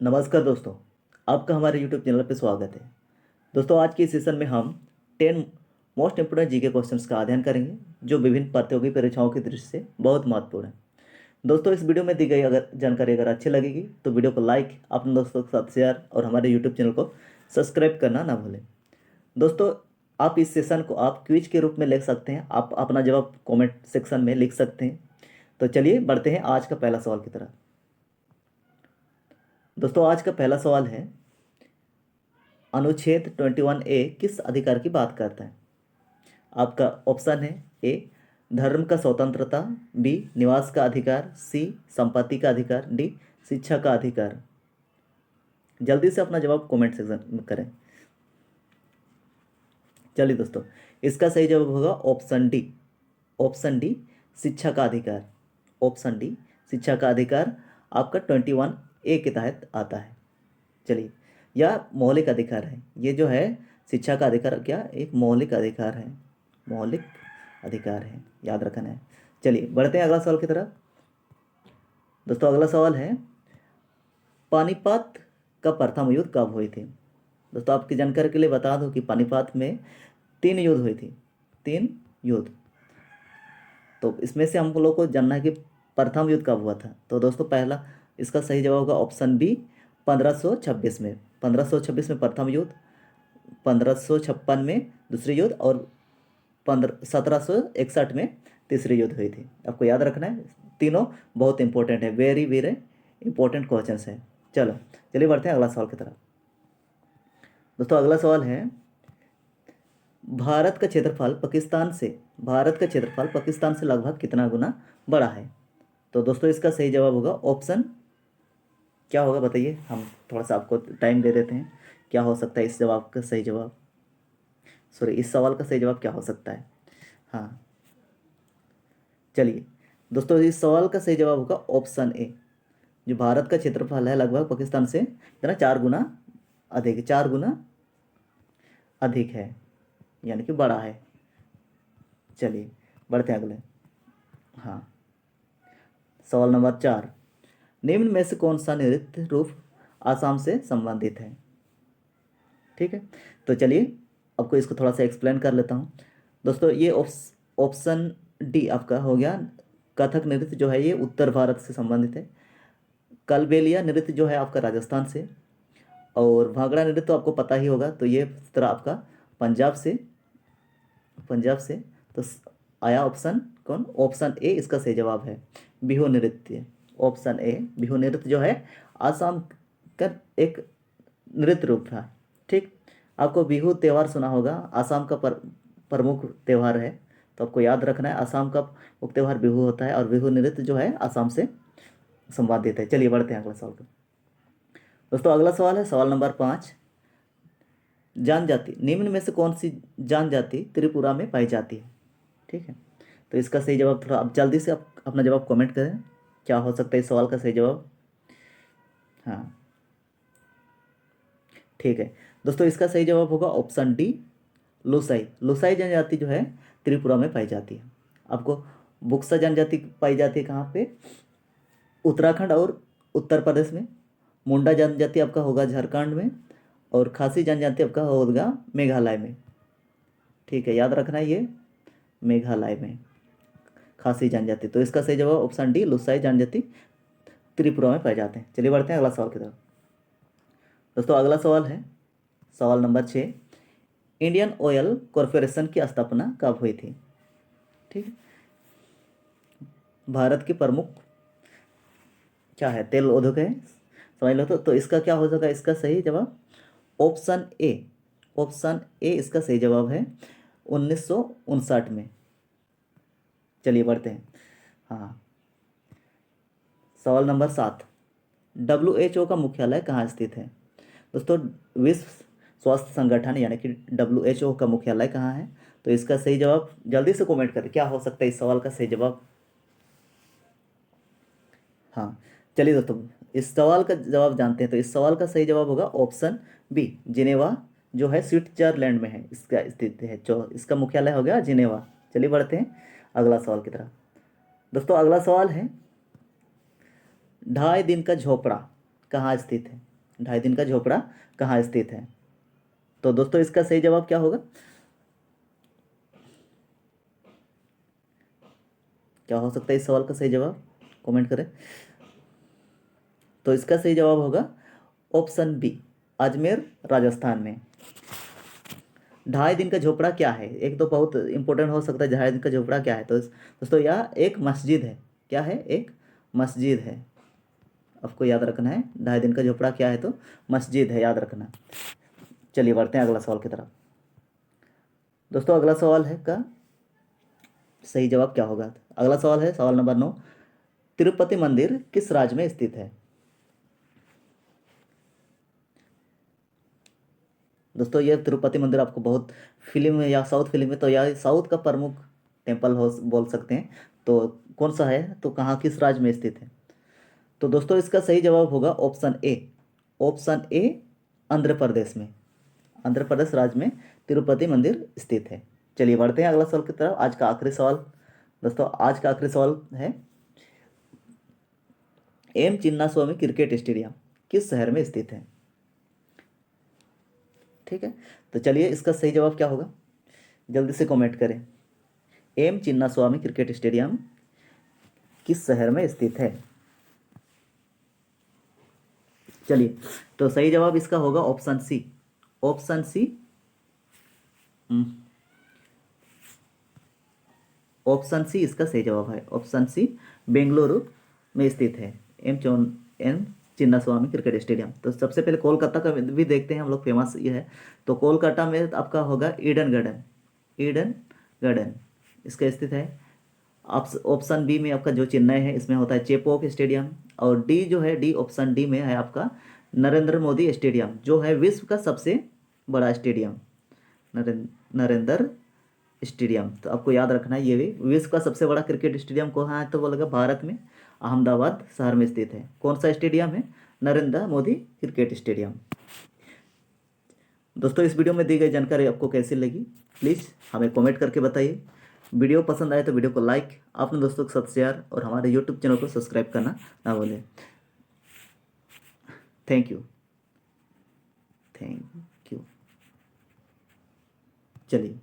नमस्कार दोस्तों। आपका हमारे YouTube चैनल पर स्वागत है। दोस्तों, आज के इस सेशन में हम 10 मोस्ट इंपोर्टेंट जीके क्वेश्चंस का अध्ययन करेंगे जो विभिन्न प्रतियोगी परीक्षाओं की दृष्टि से बहुत महत्वपूर्ण है। दोस्तों, इस वीडियो में दी गई अगर जानकारी अच्छी लगेगी तो वीडियो को लाइक, अपने दोस्तों के साथ शेयर और हमारे यूट्यूब चैनल को सब्सक्राइब करना ना भूलें। दोस्तों, आप इस सेशन को आप क्विज के रूप में लिख सकते हैं। आप अपना जवाब कॉमेंट सेक्शन में लिख सकते हैं। तो चलिए बढ़ते हैं आज का पहला सवाल की तरफ। दोस्तों, आज का पहला सवाल है, अनुच्छेद 21A किस अधिकार की बात करता है? आपका ऑप्शन है ए धर्म का स्वतंत्रता, बी निवास का अधिकार, सी संपत्ति का अधिकार, डी शिक्षा का अधिकार। जल्दी से अपना जवाब कमेंट सेक्शन में करें। चलिए दोस्तों, इसका सही जवाब होगा ऑप्शन डी। ऑप्शन डी शिक्षा का अधिकार। ऑप्शन डी शिक्षा का अधिकार आपका 21A के तहत आता है। चलिए, यह मौलिक अधिकार है। ये जो है शिक्षा का अधिकार क्या एक मौलिक अधिकार है। मौलिक अधिकार है, याद रखना है। चलिए बढ़ते हैं अगला सवाल की तरफ। दोस्तों, अगला सवाल है, पानीपत का प्रथम युद्ध कब हुई थी? दोस्तों, आपकी जानकारी के लिए बता दूं कि पानीपत में 3 युद्ध हुई थी। 3 युद्ध। तो इसमें से हम लोग को जानना है कि प्रथम युद्ध कब हुआ था। तो दोस्तों, पहला इसका सही जवाब होगा ऑप्शन बी 1526 में। 1526 में प्रथम युद्ध, 1556 में दूसरी युद्ध और 1761 में तीसरी युद्ध हुई थी। आपको याद रखना है, तीनों बहुत इंपॉर्टेंट है। वेरी वेरी इंपॉर्टेंट क्वेश्चन है। चलिए बढ़ते हैं अगला सवाल की तरफ। दोस्तों, अगला सवाल है, भारत का क्षेत्रफल पाकिस्तान से लगभग कितना गुना बड़ा है? तो दोस्तों, इसका सही जवाब होगा ऑप्शन क्या होगा बताइए। हम थोड़ा सा आपको टाइम दे देते हैं। क्या हो सकता है इस जवाब का सही जवाब? इस सवाल का सही जवाब क्या हो सकता है? हाँ, चलिए दोस्तों, इस सवाल का सही जवाब होगा ऑप्शन ए। जो भारत का क्षेत्रफल है लगभग पाकिस्तान से कितना 4 गुना अधिक है। 4 गुना अधिक है, यानी कि बड़ा है। चलिए बढ़ते हैं अगले। हाँ, सवाल नंबर 4, निम्न में से कौन सा नृत्य रूप आसाम से संबंधित है? ठीक है, तो चलिए आपको इसको थोड़ा सा एक्सप्लेन कर लेता हूँ। दोस्तों, ये ऑप्शन डी आपका हो गया। कथक नृत्य जो है ये उत्तर भारत से संबंधित है। कलबेलिया नृत्य जो है आपका राजस्थान से, और भांगड़ा नृत्य तो आपको पता ही होगा। तो ये तरह आपका पंजाब से तो आया ऑप्शन कौन? ऑप्शन ए इसका सही जवाब है, बिहू नृत्य। ऑप्शन ए बिहू नृत्य जो है आसाम का एक नृत्य रूप था। ठीक, आपको बिहू त्यौहार सुना होगा, आसाम का प्रमुख त्यौहार है। तो आपको याद रखना है, आसाम का मुख्य त्यौहार बिहू होता है और बिहू नृत्य जो है आसाम से संबंधित है। चलिए बढ़ते हैं अगला सवाल का। दोस्तों, अगला सवाल है सवाल नंबर 5, जनजाति निम्न में से कौन सी जनजाति त्रिपुरा में पाई जाती है? ठीक है, तो इसका सही जवाब थोड़ा आप जल्दी से आप अपना जवाब कमेंट करें। क्या हो सकता है इस सवाल का सही जवाब? हाँ, ठीक है दोस्तों, इसका सही जवाब होगा ऑप्शन डी लोसाई। लोसाई जनजाति जो है त्रिपुरा में पाई जाती है। आपको बुक्सा जनजाति पाई जाती है कहाँ पे? उत्तराखंड और उत्तर प्रदेश में। मुंडा जनजाति आपका होगा झारखंड में, और खासी जनजाति आपका होगा मेघालय में। ठीक है, याद रखना है ये मेघालय में खासी जनजाति। तो इसका सही जवाब ऑप्शन डी लोसाई जनजाति त्रिपुरा में पाए जाते हैं। चलिए बढ़ते हैं अगला सवाल की तरफ। दोस्तों, अगला सवाल है सवाल नंबर 6, इंडियन ऑयल कॉरपोरेशन की स्थापना कब हुई थी? ठीक है, भारत की प्रमुख क्या है? तेल उद्योग है, समझ लो। तो इसका क्या हो जाएगा इसका सही जवाब? Option A. ऑप्शन ए इसका सही जवाब है 1959 में। चलिए बढ़ते हैं। हाँ, सवाल नंबर 7, WHO का मुख्यालय कहाँ स्थित है? दोस्तों, विश्व स्वास्थ्य संगठन यानी कि WHO का मुख्यालय कहाँ है? तो इसका सही जवाब जल्दी से कमेंट करें। क्या हो सकता है इस सवाल का सही जवाब? हाँ, चलिए दोस्तों, इस सवाल का जवाब जानते हैं। तो इस सवाल का सही जवाब होगा ऑप्शन बी जिनेवा, जो है स्विट्जरलैंड में है इसका स्थित है। जो इसका मुख्यालय हो गया जिनेवा। चलिए बढ़ते हैं अगला सवाल की तरफ। दोस्तों, अगला सवाल है, 2.5 दिन का झोपड़ा कहाँ स्थित है? ढाई दिन का झोपड़ा कहाँ स्थित है? तो दोस्तों इसका सही जवाब क्या होगा? क्या हो सकता है इस सवाल का सही जवाब? कमेंट करें। तो इसका सही जवाब होगा ऑप्शन बी, अजमेर राजस्थान में। ढाई दिन का झोपड़ा क्या है? एक तो बहुत इंपॉर्टेंट हो सकता है, ढाई दिन का झोपड़ा क्या है? तो दोस्तों यह एक मस्जिद है। क्या है? एक मस्जिद है। आपको याद रखना है, ढाई दिन का झोपड़ा क्या है? तो मस्जिद है, याद रखना। चलिए बढ़ते हैं अगला सवाल की तरफ। दोस्तों अगला सवाल है का सही जवाब क्या होगा? अगला सवाल है सवाल नंबर 9, तिरुपति मंदिर किस राज्य में स्थित है? दोस्तों यह तिरुपति मंदिर आपको बहुत फिल्म में या साउथ फिल्म में, तो यह साउथ का प्रमुख टेम्पल हो बोल सकते हैं। तो कौन सा है, तो कहाँ किस राज्य में स्थित है? तो दोस्तों इसका सही जवाब होगा option A. Option A, Andhra Pradesh में। आंध्र प्रदेश राज्य में तिरुपति मंदिर स्थित है। चलिए बढ़ते हैं अगला सवाल की तरफ। आज का आखिरी सवाल। दोस्तों आज का आखिरी सवाल है, एम चिन्नास्वामी क्रिकेट स्टेडियम किस शहर में स्थित है? ठीक है, तो चलिए इसका सही जवाब क्या होगा? जल्दी से कमेंट करें। एम चिन्नास्वामी क्रिकेट स्टेडियम किस शहर में स्थित है? चलिए, तो सही जवाब इसका होगा option C. Option C, option C इसका सही जवाब है। ऑप्शन सी, बेंगलुरु में स्थित है एम चिन्नास्वामी क्रिकेट स्टेडियम। तो सबसे पहले कोलकाता का भी देखते हैं हम लोग, फेमस ये है। तो कोलकाता में आपका होगा ईडन गार्डन। ईडन गार्डन इसका स्थित है। ऑप्शन बी में आपका जो चेन्नई है, इसमें होता है चेपॉक स्टेडियम। और डी जो है, डी ऑप्शन डी में है आपका नरेंद्र मोदी स्टेडियम, जो है विश्व का सबसे बड़ा स्टेडियम। नरेंद्र स्टेडियम, तो आपको याद रखना है ये भी विश्व का सबसे बड़ा क्रिकेट स्टेडियम कहाँ है? तो बोलेगा भारत में अहमदाबाद शहर में स्थित है। कौन सा स्टेडियम है? Narendra Modi cricket stadium. दोस्तों इस वीडियो में दी गई जानकारी आपको कैसी लगी, प्लीज़ हमें कमेंट करके बताइए। वीडियो पसंद आए तो वीडियो को लाइक, अपने दोस्तों के साथ शेयर और हमारे यूट्यूब चैनल को सब्सक्राइब करना ना भूलें। Thank you. Thank you. चलिए।